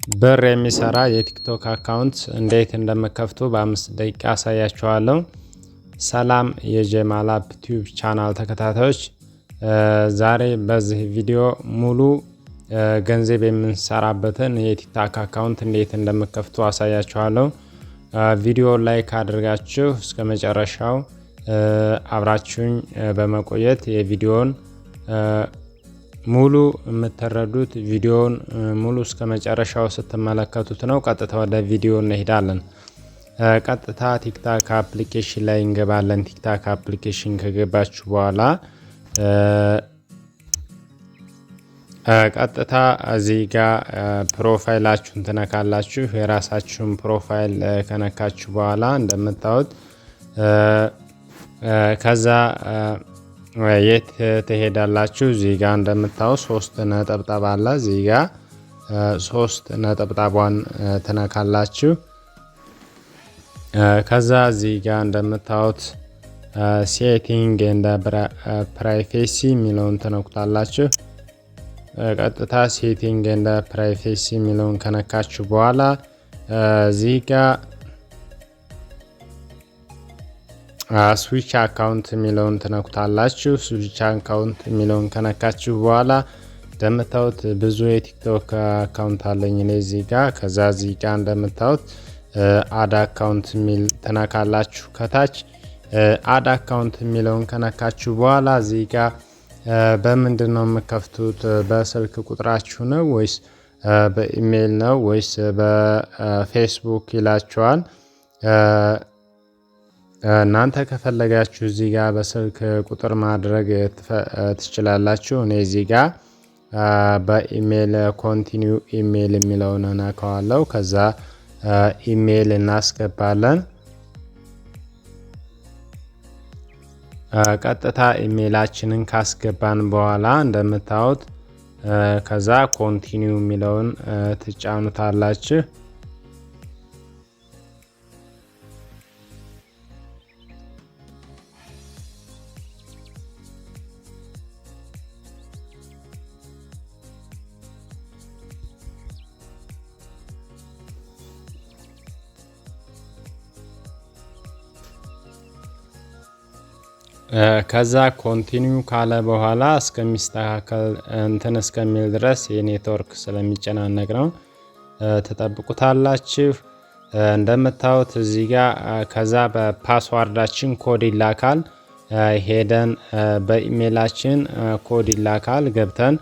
ብር የሚሰራ የቲክቶክ አካውንት እንዴት እንደምከፍቱ በ5 ደቂቃ አሳያችኋለሁ። ሰላም የጀማላፕ ቲዩብ ቻናል ተከታታዮች፣ ዛሬ በዚህ ቪዲዮ ሙሉ ገንዘብ የምንሰራበትን የቲክቶክ አካውንት እንዴት እንደምከፍቱ አሳያችኋለሁ። ቪዲዮ ላይክ አድርጋችሁ እስከ መጨረሻው አብራችሁኝ በመቆየት የቪዲዮን ሙሉ የምትረዱት ቪዲዮን ሙሉ እስከ መጨረሻው ስትመለከቱት ነው። ቀጥታ ወደ ቪዲዮ እንሄዳለን። ቀጥታ ቲክቶክ አፕሊኬሽን ላይ እንገባለን። ቲክቶክ አፕሊኬሽን ከገባችሁ በኋላ ቀጥታ እዚህ ጋር ፕሮፋይላችሁን ትነካላችሁ። የራሳችሁን ፕሮፋይል ከነካችሁ በኋላ እንደምታዩት ከዛ የት ትሄዳላችሁ? እዚህ ጋር እንደምታዩት 3 ነጠብጣብ አለ። እዚህ ጋር 3 ነጠብጣቧን ትነካላችሁ። ከዛ እዚህ ጋር እንደምታዩት ሴቲንግ ኤንድ ፕራይቬሲ የሚለውን ትነኩታላችሁ። ቀጥታ ሴቲንግ ኤንድ ፕራይቬሲ የሚለውን ከነካችሁ በኋላ እዚህ ጋር ስዊች አካውንት የሚለውን ትነኩታላችሁ። ስዊች አካውንት የሚለውን ከነካችሁ በኋላ እንደምታዩት ብዙ የቲክቶክ አካውንት አለኝ እኔ እዚህ ጋር። ከዛ እዚህ ጋር እንደምታዩት አድ አካውንት የሚል ትነካላችሁ። ከታች አድ አካውንት የሚለውን ከነካችሁ በኋላ እዚህ ጋር በምንድን ነው የምከፍቱት? በስልክ ቁጥራችሁ ነው ወይስ በኢሜይል ነው ወይስ በፌስቡክ ይላችኋል። እናንተ ከፈለጋችሁ እዚህ ጋር በስልክ ቁጥር ማድረግ ትችላላችሁ። እኔ እዚህ ጋር በኢሜይል ኮንቲኒው ኢሜይል የሚለውን ነካዋለሁ። ከዛ ኢሜይል እናስገባለን። ቀጥታ ኢሜይላችንን ካስገባን በኋላ እንደምታዩት ከዛ ኮንቲኒው የሚለውን ትጫኑታላችሁ። ከዛ ኮንቲኒው ካለ በኋላ እስከሚስተካከል እንትን እስከሚል ድረስ የኔትወርክ ስለሚጨናነቅ ነው ተጠብቁታላችሁ። እንደምታዩት እዚህ ጋር ከዛ በፓስዋርዳችን ኮድ ይላካል። ሄደን በኢሜይላችን ኮድ ይላካል። ገብተን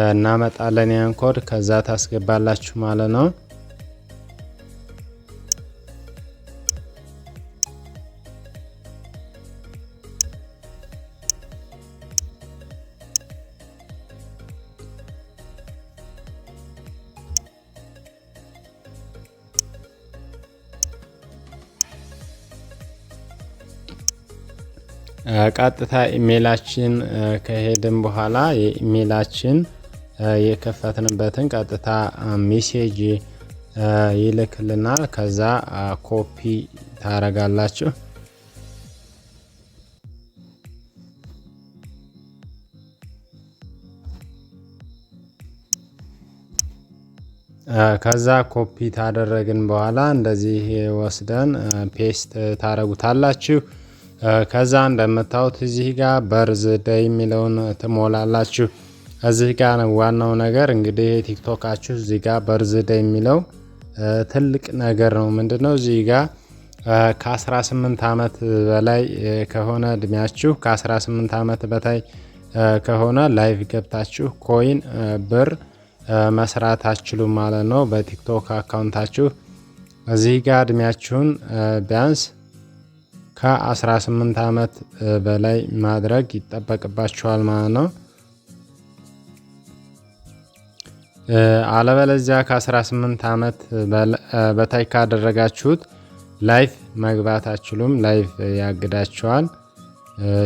እናመጣለን ያን ኮድ። ከዛ ታስገባላችሁ ማለት ነው። ቀጥታ ኢሜይላችን ከሄድን በኋላ የኢሜይላችን የከፈትንበትን ቀጥታ ሜሴጅ ይልክልናል። ከዛ ኮፒ ታረጋላችሁ። ከዛ ኮፒ ታደረግን በኋላ እንደዚህ ወስደን ፔስት ታረጉታላችሁ። ከዛ እንደምታዩት እዚህ ጋር በርዝ ዴይ የሚለውን ትሞላላችሁ። እዚህ ጋር ነው ዋናው ነገር እንግዲህ ቲክቶካችሁ እዚህ ጋር በርዝ ዴይ የሚለው ትልቅ ነገር ነው። ምንድነው እዚህ ጋር ከ18 ዓመት በላይ ከሆነ እድሜያችሁ ከ18 ዓመት በታይ ከሆነ ላይቭ ገብታችሁ ኮይን ብር መስራት አትችሉም ማለት ነው በቲክቶክ አካውንታችሁ። እዚህ ጋር እድሜያችሁን ቢያንስ ከ18 ዓመት በላይ ማድረግ ይጠበቅባችኋል ማለት ነው። አለበለዚያ ከ18 ዓመት በታይ ካደረጋችሁት ላይቭ መግባት አትችሉም። ላይቭ ያግዳችኋል።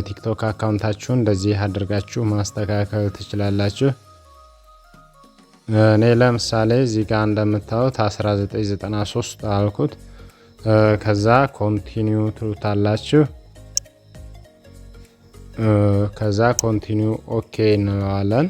ቲክቶክ አካውንታችሁን እንደዚህ አድርጋችሁ ማስተካከል ትችላላችሁ። እኔ ለምሳሌ እዚህ ጋር እንደምታዩት 1993 አልኩት። ከዛ ኮንቲኒው ትሉታላችሁ። ከዛ ኮንቲኒው ኦኬ እንለዋለን።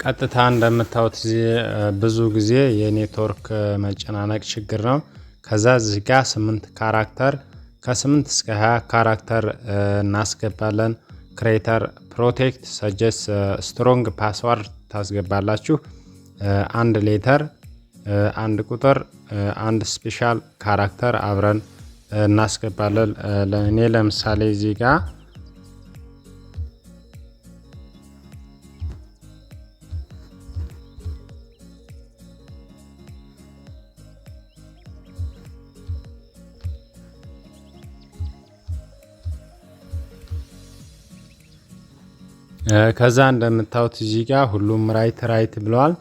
ቀጥታ እንደምታዩት ብዙ ጊዜ የኔትወርክ መጨናነቅ ችግር ነው። ከዛ እዚህ ጋር 8 ካራክተር ከ8 እስከ 20 ካራክተር እናስገባለን። ክሬተር ፕሮቴክት ሰጀስት ስትሮንግ ፓስዋርድ ታስገባላችሁ። አንድ ሌተር፣ አንድ ቁጥር፣ አንድ ስፔሻል ካራክተር አብረን እናስገባለን። እኔ ለምሳሌ እዚህ ጋር ከዛ እንደምታዩት እዚህ ጋር ሁሉም ራይት ብለዋል።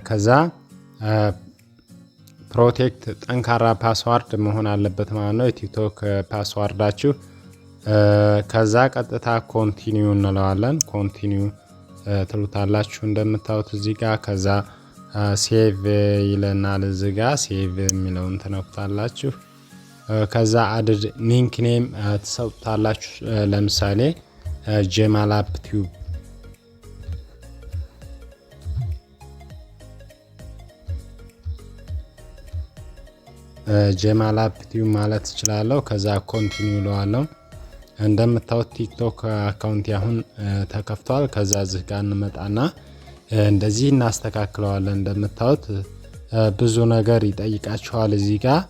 ከዛ ፕሮቴክት ጠንካራ ፓስዋርድ መሆን አለበት ማለት ነው የቲክቶክ ፓስዋርዳችሁ። ከዛ ቀጥታ ኮንቲኒው እንለዋለን። ኮንቲኒው ትሉታላችሁ እንደምታዩት እዚህ ጋር። ከዛ ሴቭ ይለናል እዚህ ጋር ሴቭ የሚለውን ትነኩታላችሁ። ከዛ አድድ ሊንክ ኔም ትሰጡታላችሁ። ለምሳሌ ጀማል አፕ ቲዩብ ጀማል አፕ ቲዩብ ማለት እችላለሁ። ከዛ ኮንቲኒው እለዋለሁ። እንደምታዩት ቲክቶክ አካውንት አሁን ተከፍቷል። ከዛ እዚህ ጋር እንመጣና እንደዚህ እናስተካክለዋለን። እንደምታዩት ብዙ ነገር ይጠይቃችኋል እዚህ ጋር።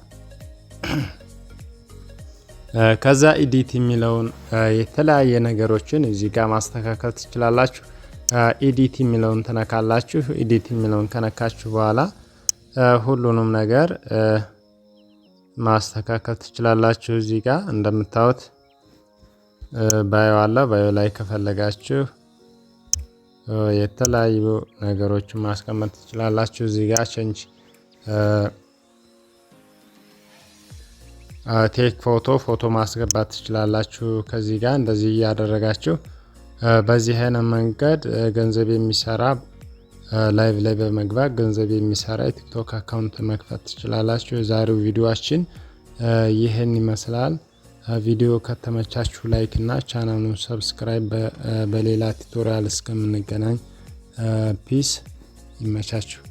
ከዛ ኤዲት የሚለውን የተለያየ ነገሮችን እዚህ ጋር ማስተካከል ትችላላችሁ። ኤዲት የሚለውን ተነካላችሁ። ኤዲት የሚለውን ከነካችሁ በኋላ ሁሉንም ነገር ማስተካከል ትችላላችሁ። እዚህ ጋር እንደምታዩት ባዮ አለ። ባዮ ላይ ከፈለጋችሁ የተለያዩ ነገሮችን ማስቀመጥ ትችላላችሁ። እዚህ ጋር ቼንጅ ቴክ ፎቶ ማስገባት ትችላላችሁ። ከዚህ ጋር እንደዚህ እያደረጋችሁ በዚህ አይነት መንገድ ገንዘብ የሚሰራ ላይቭ ላይ በመግባት ገንዘብ የሚሰራ የቲክቶክ አካውንት መክፈት ትችላላችሁ። የዛሬው ቪዲዮአችን ይህን ይመስላል። ቪዲዮ ከተመቻችሁ ላይክ እና ቻናሉን ሰብስክራይብ። በሌላ ቱቶሪያል እስከምንገናኝ ፒስ፣ ይመቻችሁ።